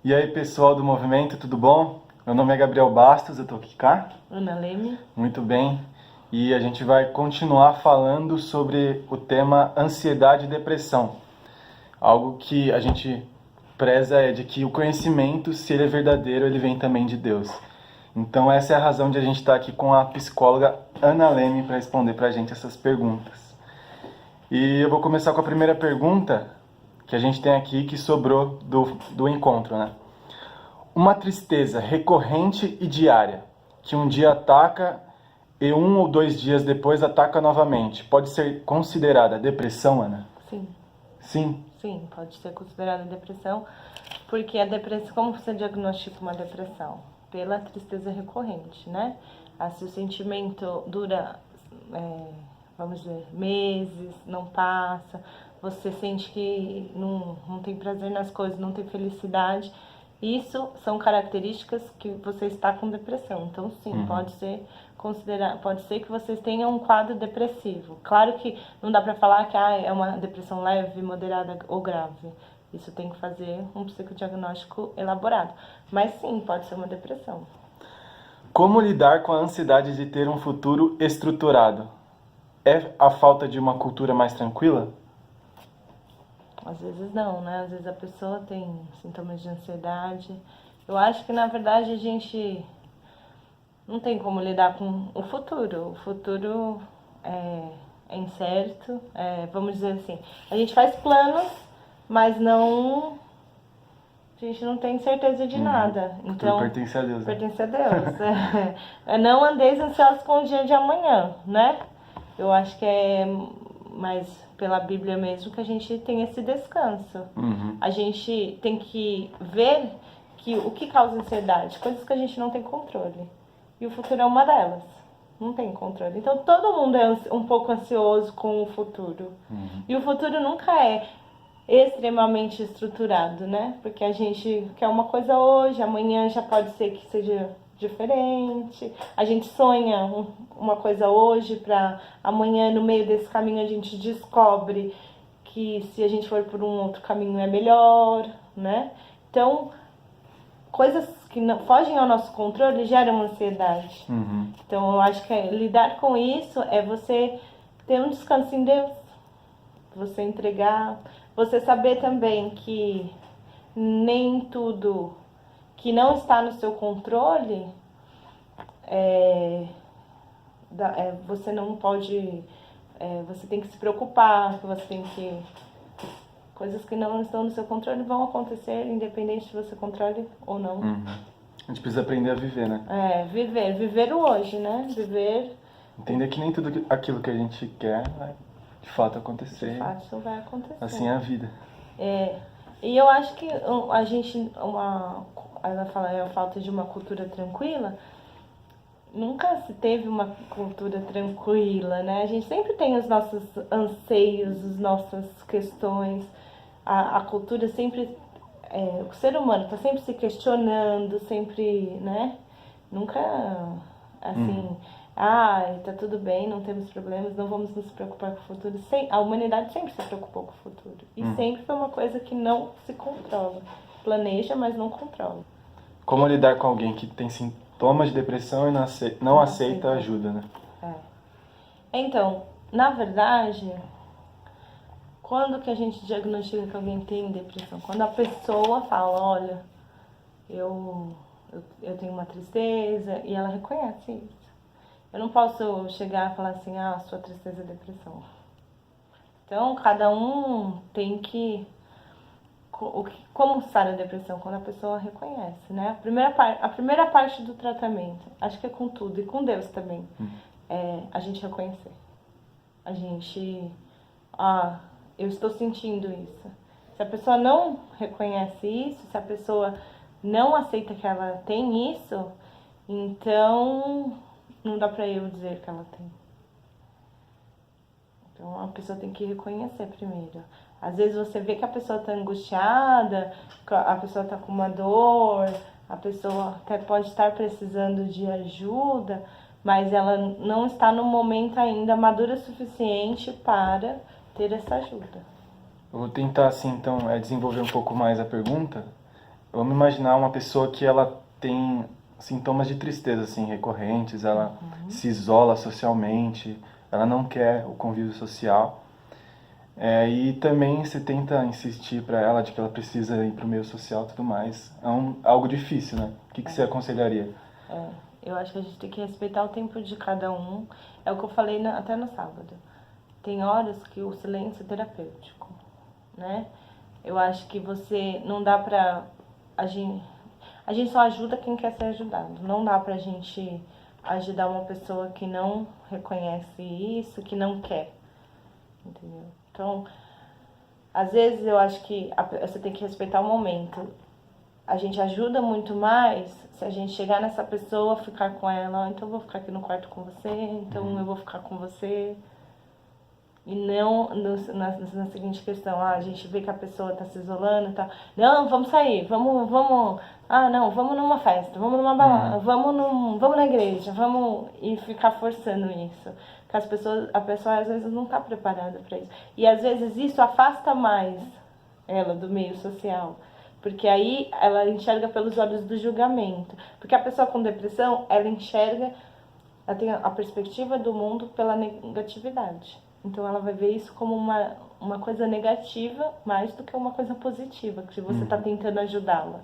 E aí, pessoal do movimento, tudo bom? Meu nome é Gabriel Bastos, eu tô aqui cá. Ana Leme. Muito bem. E a gente vai continuar falando sobre o tema ansiedade e depressão. Algo que a gente preza é de que o conhecimento, se ele é verdadeiro, ele vem também de Deus. Então essa é a razão de a gente estar aqui com a psicóloga Ana Leme para responder pra gente essas perguntas. E eu vou começar com a primeira pergunta que a gente tem aqui, que sobrou do encontro, né? Uma tristeza recorrente e diária, que um dia ataca e 1 ou 2 dias depois ataca novamente, pode ser considerada depressão, Ana? Sim, Sim. sim, pode ser considerada depressão, porque a depressão, como você diagnostica uma depressão? Pela tristeza recorrente, né? Se o sentimento dura, vamos dizer, meses, não passa, você sente que não tem prazer nas coisas, não tem felicidade, isso são características que você está com depressão. Então, sim, pode ser que vocês tenham um quadro depressivo. Claro que não dá para falar que é uma depressão leve, moderada ou grave. Isso tem que fazer um psicodiagnóstico elaborado. Mas sim, pode ser uma depressão. Como lidar com a ansiedade de ter um futuro estruturado? É a falta de uma cultura mais tranquila? Às vezes não, né? Às vezes a pessoa tem sintomas de ansiedade. Eu acho que, na verdade, a gente não tem como lidar com o futuro. O futuro é incerto, vamos dizer assim. A gente faz planos, mas não... A gente não tem certeza de nada. Então, pertence a Deus, né? pertence a Deus. Não andeis ansiosos com o dia de amanhã, né? Eu acho que é mais pela Bíblia mesmo que a gente tem esse descanso. A gente tem que ver que o que causa ansiedade, coisas que a gente não tem controle. E o futuro é uma delas. Não tem controle. Então todo mundo é um pouco ansioso com o futuro. E o futuro nunca é extremamente estruturado, né? Porque a gente quer uma coisa hoje, amanhã já pode ser que seja diferente. A gente sonha uma coisa hoje para amanhã, no meio desse caminho, a gente descobre que se a gente for por um outro caminho é melhor, né? Então, coisas que não fogem ao nosso controle geram ansiedade. Então, eu acho que lidar com isso é você ter um descanso em Deus, você entregar, você saber também que nem tudo que não está no seu controle, você não pode, você tem que se preocupar, você tem que... Coisas que não estão no seu controle vão acontecer, independente se você controle ou não. A gente precisa aprender a viver, né? Viver o hoje, né? Viver... Entender que nem tudo aquilo que a gente quer vai de fato acontecer. De fato, isso vai acontecer. Assim é a vida. E eu acho que a gente, ela fala, a falta de uma cultura tranquila, nunca se teve uma cultura tranquila, né? A gente sempre tem os nossos anseios, as nossas questões, a cultura sempre, o ser humano está sempre se questionando, sempre, né? Nunca, assim, tá tudo bem, não temos problemas, não vamos nos preocupar com o futuro. A humanidade sempre se preocupou com o futuro. E sempre foi uma coisa que não se controla. Planeja, mas não controla. Como lidar com alguém que tem sintomas de depressão e não aceita ajuda, né? Então, na verdade, quando que a gente diagnostica que alguém tem depressão? Quando a pessoa fala, olha, eu tenho uma tristeza, e ela reconhece isso. Eu não posso chegar e falar assim, sua tristeza é depressão. Então, cada um tem que... Como sair da depressão? Quando a pessoa reconhece, né? A primeira parte do tratamento, acho que é com tudo, e com Deus também, é a gente reconhecer. A gente... eu estou sentindo isso. Se a pessoa não reconhece isso, se a pessoa não aceita que ela tem isso, então não dá pra eu dizer que ela tem. Então a pessoa tem que reconhecer primeiro. Às vezes você vê que a pessoa está angustiada, a pessoa está com uma dor, a pessoa até pode estar precisando de ajuda, mas ela não está no momento ainda madura o suficiente para ter essa ajuda. Eu vou tentar, assim, então, desenvolver um pouco mais a pergunta. Vamos imaginar uma pessoa que ela tem sintomas de tristeza, assim, recorrentes, ela se isola socialmente, ela não quer o convívio social. E também você tenta insistir para ela de que ela precisa ir para o meio social e tudo mais. Algo difícil, né? O que você aconselharia? Eu acho que a gente tem que respeitar o tempo de cada um. É o que eu falei até no sábado. Tem horas que o silêncio é terapêutico, né? Eu acho que você não dá pra... A gente só ajuda quem quer ser ajudado. Não dá pra gente ajudar uma pessoa que não reconhece isso, que não quer. Entendeu? Então, às vezes eu acho que você tem que respeitar o momento. A gente ajuda muito mais se a gente chegar nessa pessoa, ficar com ela, então eu vou ficar aqui no quarto com você, então eu vou ficar com você. E não na seguinte questão, a gente vê que a pessoa está se isolando e tal. Não, vamos sair, vamos, não, vamos numa festa, vamos numa balada, vamos na igreja, vamos e ficar forçando isso. Porque a pessoa às vezes não está preparada para isso. E às vezes isso afasta mais ela do meio social. Porque aí ela enxerga pelos olhos do julgamento. Porque a pessoa com depressão, ela tem a perspectiva do mundo pela negatividade. Então ela vai ver isso como uma coisa negativa mais do que uma coisa positiva, que você está tentando ajudá-la.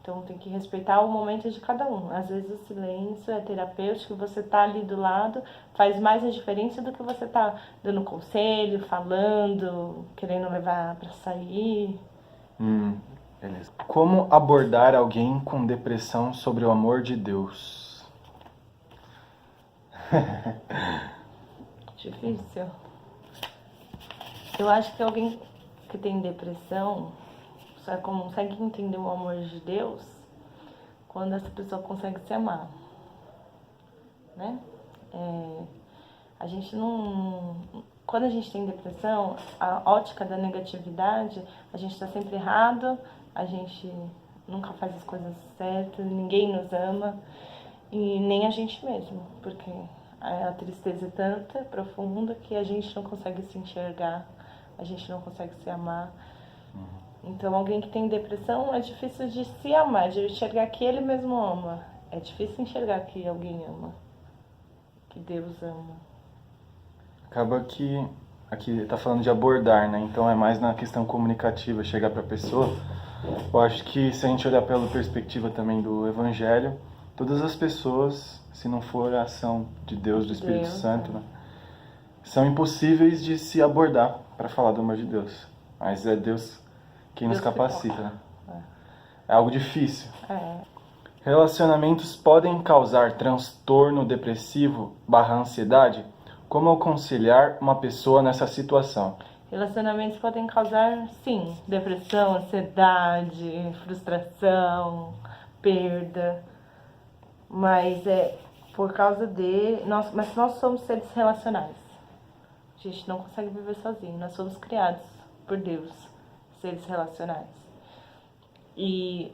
Então tem que respeitar o momento de cada um. Às vezes o silêncio é terapêutico, você tá ali do lado, faz mais a diferença do que você tá dando conselho, falando, querendo levar para sair. Beleza. Como abordar alguém com depressão sobre o amor de Deus? Difícil. Eu acho que alguém que tem depressão só consegue entender o amor de Deus quando essa pessoa consegue se amar, né? A gente não... Quando a gente tem depressão, a ótica da negatividade, a gente está sempre errado, a gente nunca faz as coisas certas, ninguém nos ama, e nem a gente mesmo, porque a tristeza é tanta, profunda, que a gente não consegue se enxergar, a gente não consegue se amar. Então, alguém que tem depressão é difícil de se amar, de enxergar que ele mesmo ama. É difícil enxergar que alguém ama, que Deus ama. Acaba que aqui tá falando de abordar, né? Então é mais na questão comunicativa, chegar para a pessoa. Eu acho que se a gente olhar pela perspectiva também do Evangelho, todas as pessoas, se não for a ação de Deus, do Espírito Santo, né, são impossíveis de se abordar para falar do amor de Deus. Mas é Deus quem nos capacita, né? É algo difícil. Relacionamentos podem causar transtorno depressivo / ansiedade? Como aconselhar uma pessoa nessa situação? Relacionamentos podem causar, sim, depressão, ansiedade, frustração, perda. Mas é por causa mas nós somos seres relacionais. A gente não consegue viver sozinho. Nós somos criados por Deus, seres relacionais. E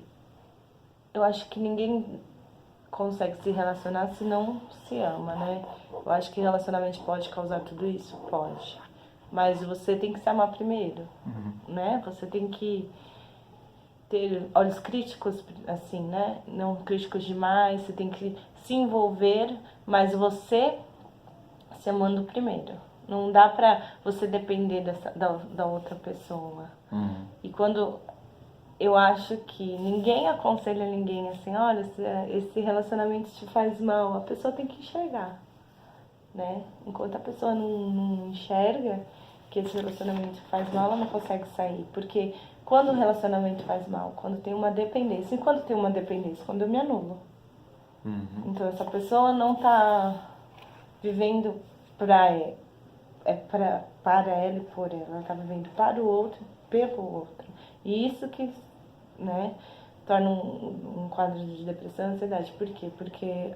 eu acho que ninguém consegue se relacionar se não se ama, né? Eu acho que relacionamento pode causar tudo isso? Pode. Mas você tem que se amar primeiro, né? Você tem que ter olhos críticos, assim, né? Não críticos demais, você tem que se envolver, mas você se amando primeiro. Não dá pra você depender da outra pessoa. E quando... Eu acho que ninguém aconselha ninguém assim, olha, esse relacionamento te faz mal. A pessoa tem que enxergar, né? Enquanto a pessoa não enxerga que esse relacionamento faz mal, ela não consegue sair. Porque quando o relacionamento faz mal, quando tem uma dependência, e quando tem uma dependência? Quando eu me anulo. Então essa pessoa não tá vivendo para ela e por ela tá vivendo para o outro, pelo outro. E isso que, né, torna um quadro de depressão e ansiedade. Por quê? Porque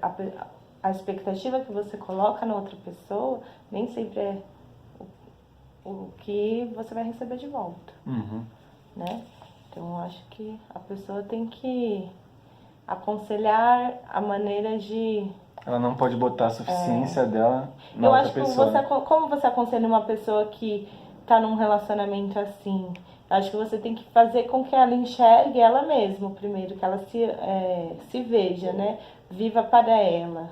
a expectativa que você coloca na outra pessoa nem sempre é o que você vai receber de volta, né? Então, eu acho que a pessoa tem que aconselhar a maneira de... Ela não pode botar a suficiência dela na outra pessoa. Eu acho que como você aconselha uma pessoa que tá num relacionamento assim, Acho que você tem que fazer com que ela enxergue ela mesma primeiro, que ela se veja, né? Viva para ela.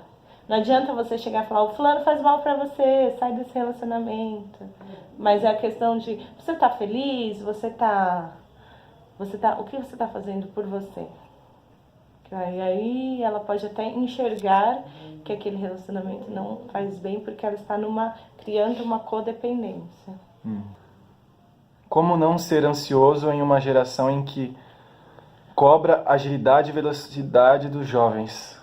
Não adianta você chegar e falar, o fulano faz mal pra você, sai desse relacionamento. Mas é a questão de, você tá feliz? O que você tá fazendo por você? E aí ela pode até enxergar que aquele relacionamento não faz bem porque ela está criando uma codependência. Como não ser ansioso em uma geração em que cobra agilidade e velocidade dos jovens?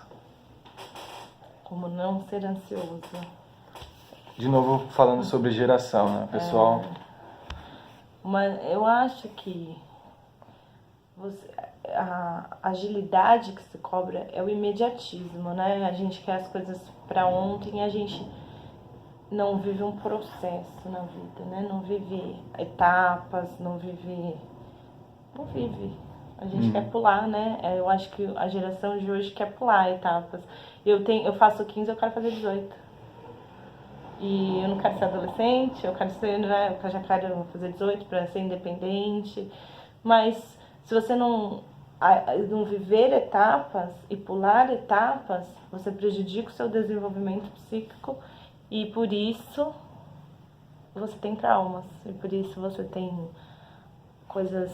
Como não ser ansioso. De novo falando sobre geração, né, pessoal? Eu acho que a agilidade que se cobra é o imediatismo, né? A gente quer as coisas para ontem, a gente não vive um processo na vida, né? Não vive etapas, não vive. A gente quer pular, né? Eu acho que a geração de hoje quer pular etapas. Eu faço 15, eu quero fazer 18. E eu não quero ser adolescente, eu quero ser, né? Eu já quero fazer 18 para ser independente. Mas se você não viver etapas e pular etapas, você prejudica o seu desenvolvimento psíquico e por isso você tem traumas. E por isso você tem coisas,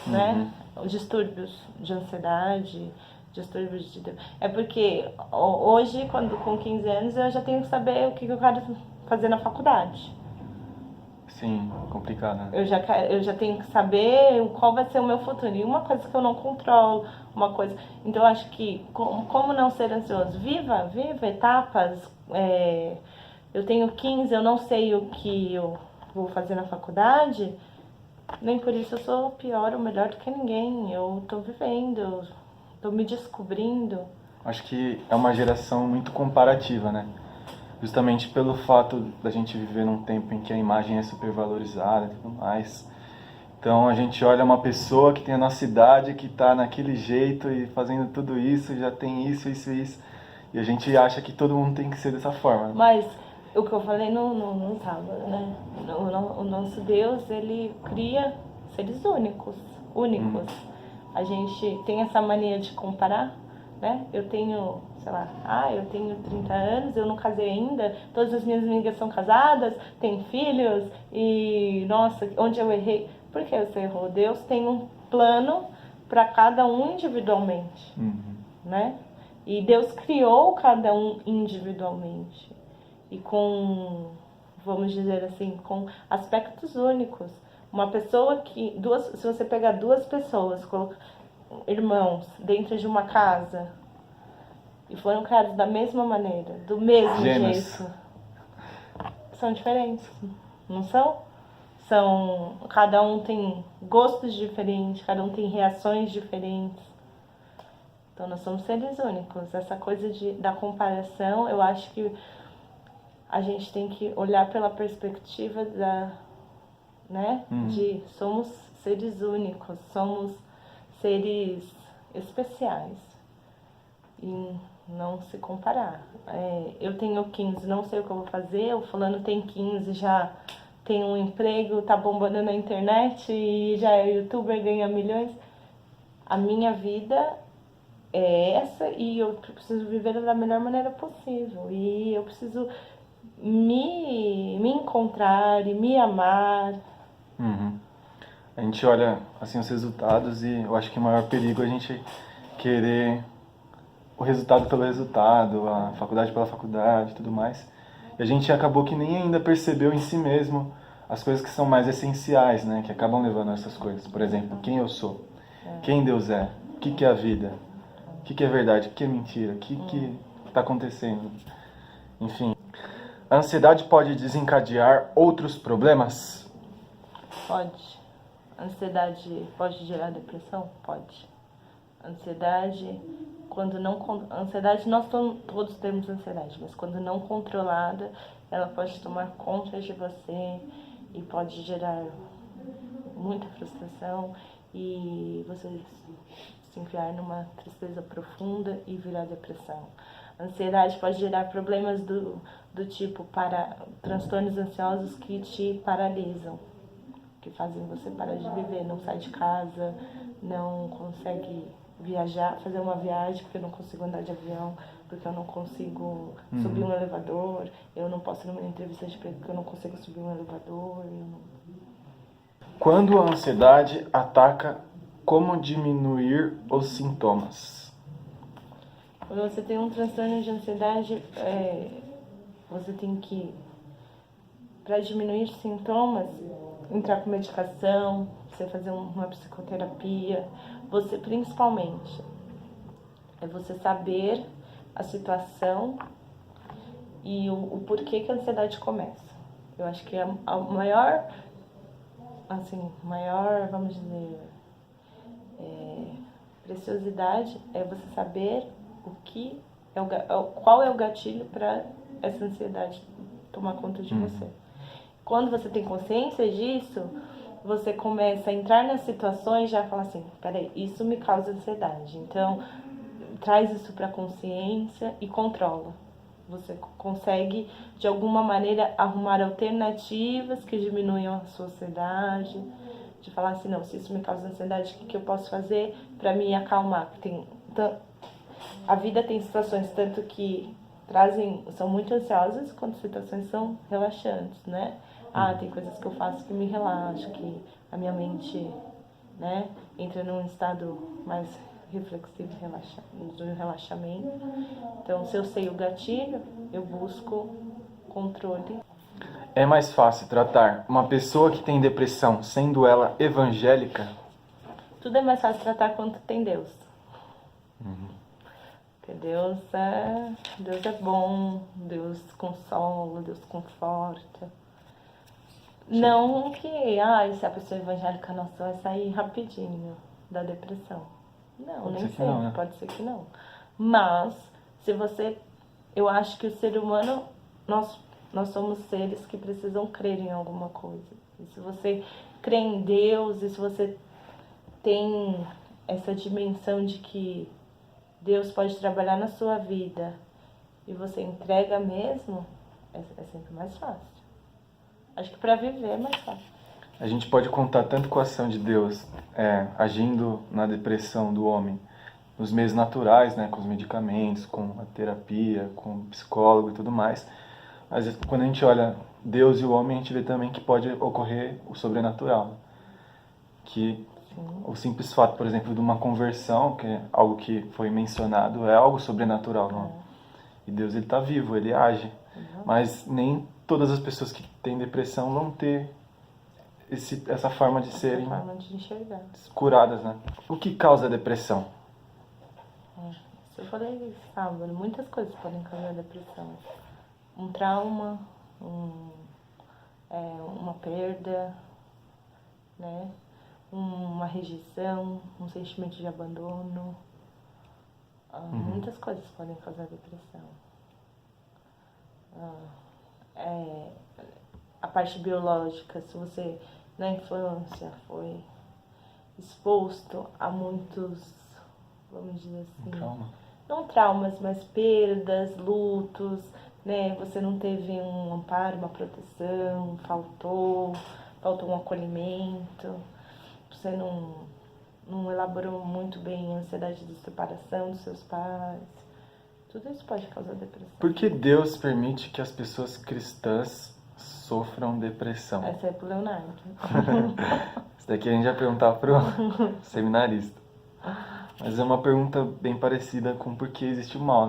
né? Distúrbios de ansiedade, distúrbios de... É porque hoje, com 15 anos, eu já tenho que saber o que eu quero fazer na faculdade. Sim, complicado, né? Eu já tenho que saber qual vai ser o meu futuro. E uma coisa que eu não controlo, uma coisa... Então, eu acho que, como não ser ansioso? Viva etapas. Eu tenho 15, eu não sei o que eu vou fazer na faculdade... Nem por isso eu sou pior ou melhor do que ninguém. Eu tô vivendo, tô me descobrindo. Acho que é uma geração muito comparativa, né? Justamente pelo fato da gente viver num tempo em que a imagem é supervalorizada e tudo mais. Então a gente olha uma pessoa que tem a nossa idade, que tá naquele jeito e fazendo tudo isso, já tem isso. E a gente acha que todo mundo tem que ser dessa forma. Mas o que eu falei no sábado, né? O nosso Deus, ele cria seres únicos. A gente tem essa mania de comparar, né? Eu tenho, sei lá, eu tenho 30 anos, eu não casei ainda, todas as minhas amigas são casadas, têm filhos, e nossa, onde eu errei? Por que você errou? Deus tem um plano para cada um individualmente, né? E Deus criou cada um individualmente. E com, vamos dizer assim, com aspectos únicos. Uma pessoa se você pegar duas pessoas, irmãos, dentro de uma casa, e foram criados da mesma maneira, do mesmo jeito, são diferentes, não são? Cada um tem gostos diferentes, cada um tem reações diferentes. Então nós somos seres únicos. Essa coisa da comparação, eu acho que a gente tem que olhar pela perspectiva de somos seres únicos, somos seres especiais e não se comparar. Eu tenho 15, não sei o que eu vou fazer, o fulano tem 15, já tem um emprego, tá bombando na internet e já é youtuber, ganha milhões. A minha vida é essa e eu preciso viver da melhor maneira possível e eu preciso me encontrar e me amar. A gente olha assim os resultados e eu acho que o maior perigo é a gente querer o resultado pelo resultado, a faculdade pela faculdade e tudo mais. E a gente acabou que nem ainda percebeu em si mesmo as coisas que são mais essenciais, né? Que acabam levando a essas coisas. Por exemplo, quem eu sou, quem Deus é, o que é a vida, o que é verdade, o que é mentira, o que está acontecendo. Enfim. A ansiedade pode desencadear outros problemas? Pode. Ansiedade pode gerar depressão? Pode. Ansiedade, ansiedade, nós todos temos ansiedade, mas quando não controlada, ela pode tomar conta de você e pode gerar muita frustração e você se enfiar numa tristeza profunda e virar depressão. A ansiedade pode gerar problemas do tipo transtornos ansiosos que te paralisam, que fazem você parar de viver. Não sai de casa, não consegue viajar, fazer uma viagem porque eu não consigo andar de avião, porque eu não consigo subir um elevador, eu não posso ir numa entrevista de emprego porque eu não consigo subir um elevador. Quando a ansiedade ataca, como diminuir os sintomas? Quando você tem um transtorno de ansiedade, você tem que, para diminuir os sintomas, entrar com medicação, você fazer uma psicoterapia, você principalmente, você saber a situação e o porquê que a ansiedade começa. Eu acho que a maior, vamos dizer, preciosidade é você saber qual é o gatilho para essa ansiedade tomar conta de você. Quando você tem consciência disso, você começa a entrar nas situações e já fala assim, peraí, isso me causa ansiedade. Então, traz isso para a consciência e controla. Você consegue, de alguma maneira, arrumar alternativas que diminuam a sua ansiedade. De falar assim, não, se isso me causa ansiedade, o que eu posso fazer para me acalmar? A vida tem situações tanto que são muito ansiosas, quanto situações são relaxantes, né? Tem coisas que eu faço que me relaxam, que a minha mente, né, entra num estado mais reflexivo, do relaxamento. Então, se eu sei o gatilho, eu busco controle. É mais fácil tratar uma pessoa que tem depressão, sendo ela evangélica? Tudo é mais fácil tratar quando tem Deus. Porque Deus é bom, Deus consola, Deus conforta. Não que, se a pessoa é evangélica, nossa, vai sair rapidinho da depressão. Não, nem sempre, não, né? Pode ser que não. Mas, eu acho que o ser humano, nós somos seres que precisam crer em alguma coisa. E se você crê em Deus, e se você tem essa dimensão de que Deus pode trabalhar na sua vida e você entrega mesmo, é sempre mais fácil. Acho que para viver é mais fácil. A gente pode contar tanto com a ação de Deus agindo na depressão do homem, nos meios naturais, né, com os medicamentos, com a terapia, com o psicólogo e tudo mais. Mas quando a gente olha Deus e o homem, a gente vê também que pode ocorrer o sobrenatural. Que o simples fato, por exemplo, de uma conversão, que é algo que foi mencionado, é algo sobrenatural. Não? E Deus, ele está vivo, ele age. Mas nem todas as pessoas que têm depressão vão ter essa forma de serem curadas, né? O que causa a depressão? Eu falei sábado, muitas coisas podem causar depressão. Um trauma, uma perda, né? Uma rejeição, um sentimento de abandono. Muitas coisas podem causar depressão. A parte biológica, se você na infância foi exposto a muitos, vamos dizer assim, não traumas, mas perdas, lutos, né? Você não teve um amparo, uma proteção, faltou um acolhimento, você não elaborou muito bem a ansiedade de separação dos seus pais. Tudo isso pode causar depressão. Por que Deus permite que as pessoas cristãs sofram depressão? Essa é pro Leonardo. Isso daqui a gente já perguntava pro seminarista. Mas é uma pergunta bem parecida com por que existe o mal,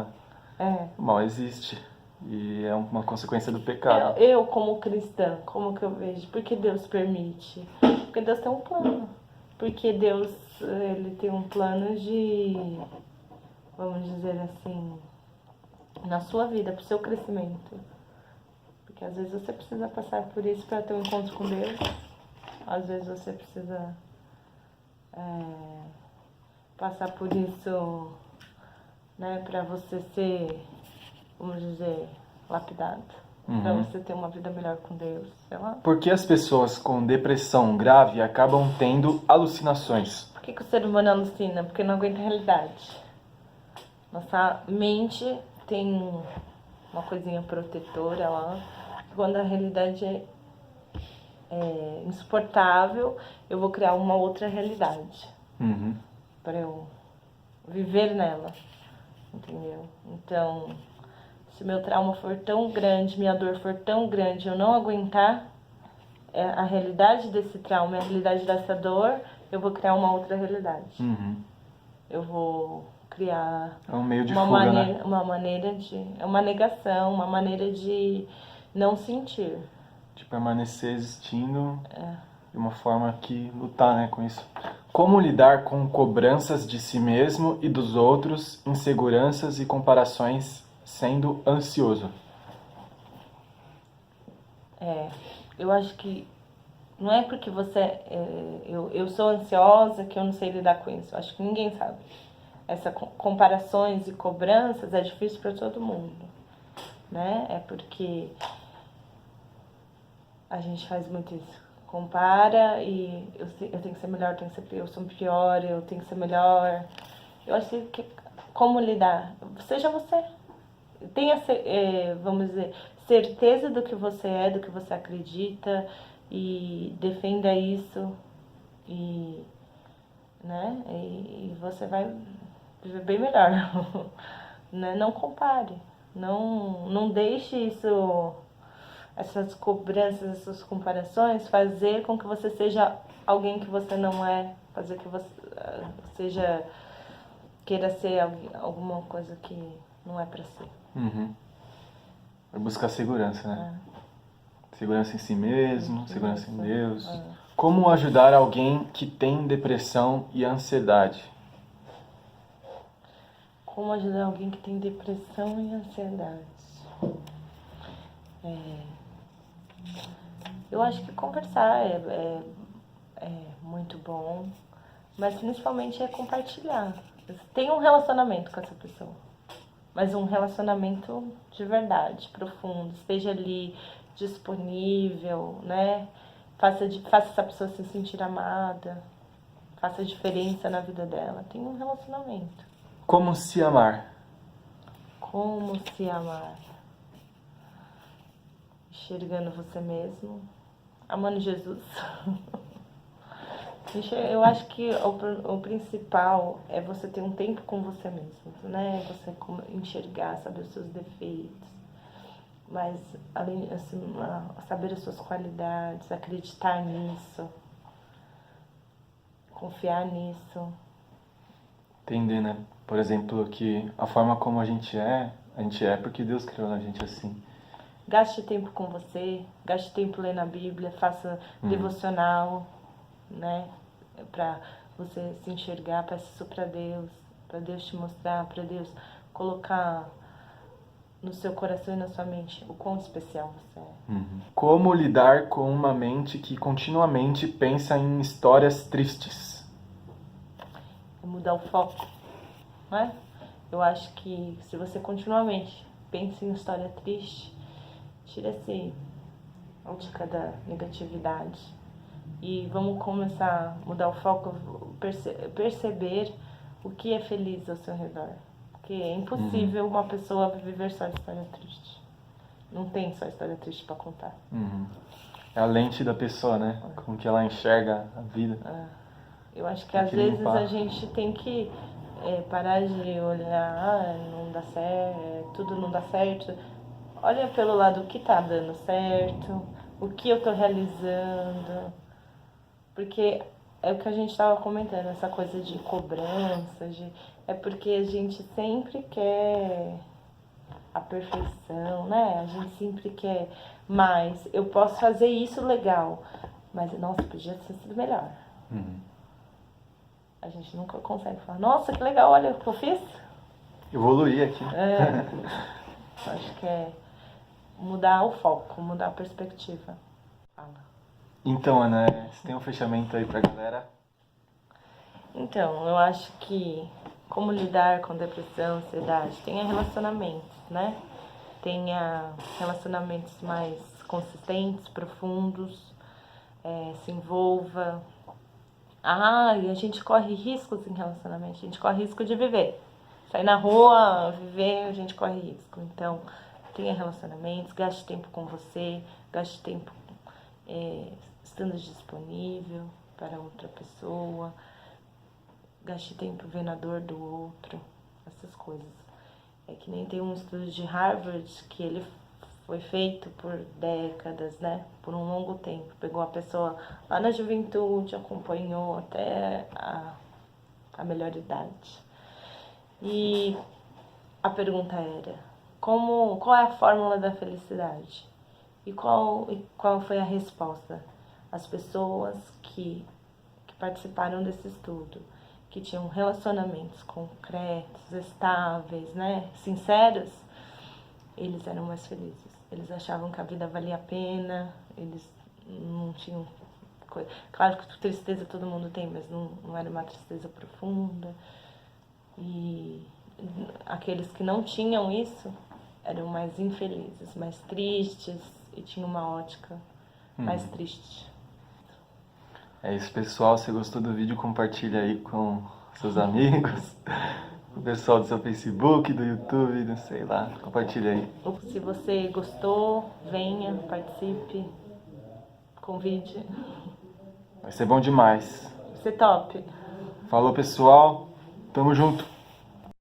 né? O mal existe. E é uma consequência do pecado. Eu como cristã, como que eu vejo? Por que Deus permite? Porque Deus tem um plano. Porque Deus, ele tem um plano de, vamos dizer assim, na sua vida, para o seu crescimento. Porque às vezes você precisa passar por isso para ter um encontro com Deus. Às vezes você precisa passar por isso, né, para você ser, vamos dizer, lapidado. Para você ter uma vida melhor com Deus, sei lá. Por que as pessoas com depressão grave acabam tendo alucinações? Por que o ser humano alucina? Porque não aguenta a realidade. Nossa mente tem uma coisinha protetora lá. Quando a realidade insuportável, eu vou criar uma outra realidade para eu viver nela, entendeu? Então, se meu trauma for tão grande, minha dor for tão grande, eu não aguentar a realidade desse trauma, a realidade dessa dor, eu vou criar uma outra realidade. Eu vou criar um meio de fuga, né? uma maneira de... É uma negação, uma maneira de não sentir. De permanecer existindo de uma forma que lutar, né, com isso. Como lidar com cobranças de si mesmo e dos outros, inseguranças e comparações sendo ansioso? Eu acho que não é porque eu sou ansiosa que eu não sei lidar com isso. Eu acho que ninguém sabe. Essas comparações e cobranças é difícil para todo mundo, né? É porque a gente faz muito isso. Compara e eu tenho que ser melhor, eu sou pior, eu tenho que ser melhor. Eu acho que como lidar? Seja você. Tenha, vamos dizer, certeza do que você é, do que você acredita e defenda isso né? E você vai viver bem melhor. Né? Não compare. Não deixe isso, essas cobranças, essas comparações, fazer com que você seja alguém que você não é, fazer que você queira ser alguma coisa que não é para ser. Vai buscar segurança, né? Segurança em si mesmo, segurança em Deus. Como ajudar alguém que tem depressão e ansiedade? Como ajudar alguém que tem depressão e ansiedade? Eu acho que conversar é muito bom, mas principalmente é compartilhar. Tem um relacionamento com essa pessoa, mas um relacionamento de verdade, profundo. Esteja ali disponível, né? Faça essa pessoa se sentir amada, faça diferença na vida dela. Tem um relacionamento. Como se amar? Como se amar? Enxergando você mesmo, amando Jesus. Eu acho que o principal é você ter um tempo com você mesmo, né? Você enxergar, saber os seus defeitos, mas além assim, saber as suas qualidades, acreditar nisso, confiar nisso. Entender, né? Por exemplo, que a forma como a gente é porque Deus criou a gente assim. Gaste tempo com você, gaste tempo lendo a Bíblia, faça devocional, né? Para você se enxergar, peça isso para Deus te mostrar, para Deus colocar no seu coração e na sua mente o quão especial você é. Como lidar com uma mente que continuamente pensa em histórias tristes? É mudar o foco, né? Eu acho que se você continuamente pensa em história triste, tira essa ótica da negatividade e vamos começar a mudar o foco, perceber o que é feliz ao seu redor. Porque é impossível uma pessoa viver só história triste. Não tem só história triste para contar. É a lente da pessoa, né? Com que ela enxerga a vida. Eu acho que às vezes a gente tem que parar de olhar, não dá certo, tudo não dá certo. Olha pelo lado o que tá dando certo, o que eu tô realizando. Porque é o que a gente estava comentando, essa coisa de cobrança, é porque a gente sempre quer a perfeição, né? A gente sempre quer mais. Eu posso fazer isso legal, mas, nossa, podia ter sido melhor. A gente nunca consegue falar, nossa, que legal, olha o que eu fiz. Evoluir aqui. Acho que é mudar o foco, mudar a perspectiva. Fala. Então, Ana, você tem um fechamento aí pra galera? Então, eu acho que como lidar com depressão, ansiedade, tenha relacionamentos, né? Tenha relacionamentos mais consistentes, profundos, se envolva. E a gente corre riscos em relacionamento, a gente corre risco de viver. Sair na rua, viver, a gente corre risco. Então, tenha relacionamentos, gaste tempo com você, gaste tempo estando disponível para outra pessoa, gaste tempo vendo a dor do outro, essas coisas. É que nem tem um estudo de Harvard que ele foi feito por décadas, né? Por um longo tempo. Pegou a pessoa lá na juventude, acompanhou até a melhor idade. E a pergunta era, qual é a fórmula da felicidade? E qual foi a resposta? As pessoas que participaram desse estudo, que tinham relacionamentos concretos, estáveis, né, sinceros, eles eram mais felizes. Eles achavam que a vida valia a pena, eles não tinham coisa. Claro que tristeza todo mundo tem, mas não era uma tristeza profunda. E aqueles que não tinham isso eram mais infelizes, mais tristes e tinham uma ótica mais triste. É isso, pessoal. Se gostou do vídeo, compartilha aí com seus amigos, o pessoal do seu Facebook, do YouTube, não sei lá. Compartilha aí. Se você gostou, venha, participe, convide. Vai ser bom demais. Vai ser top. Falou, pessoal. Tamo junto.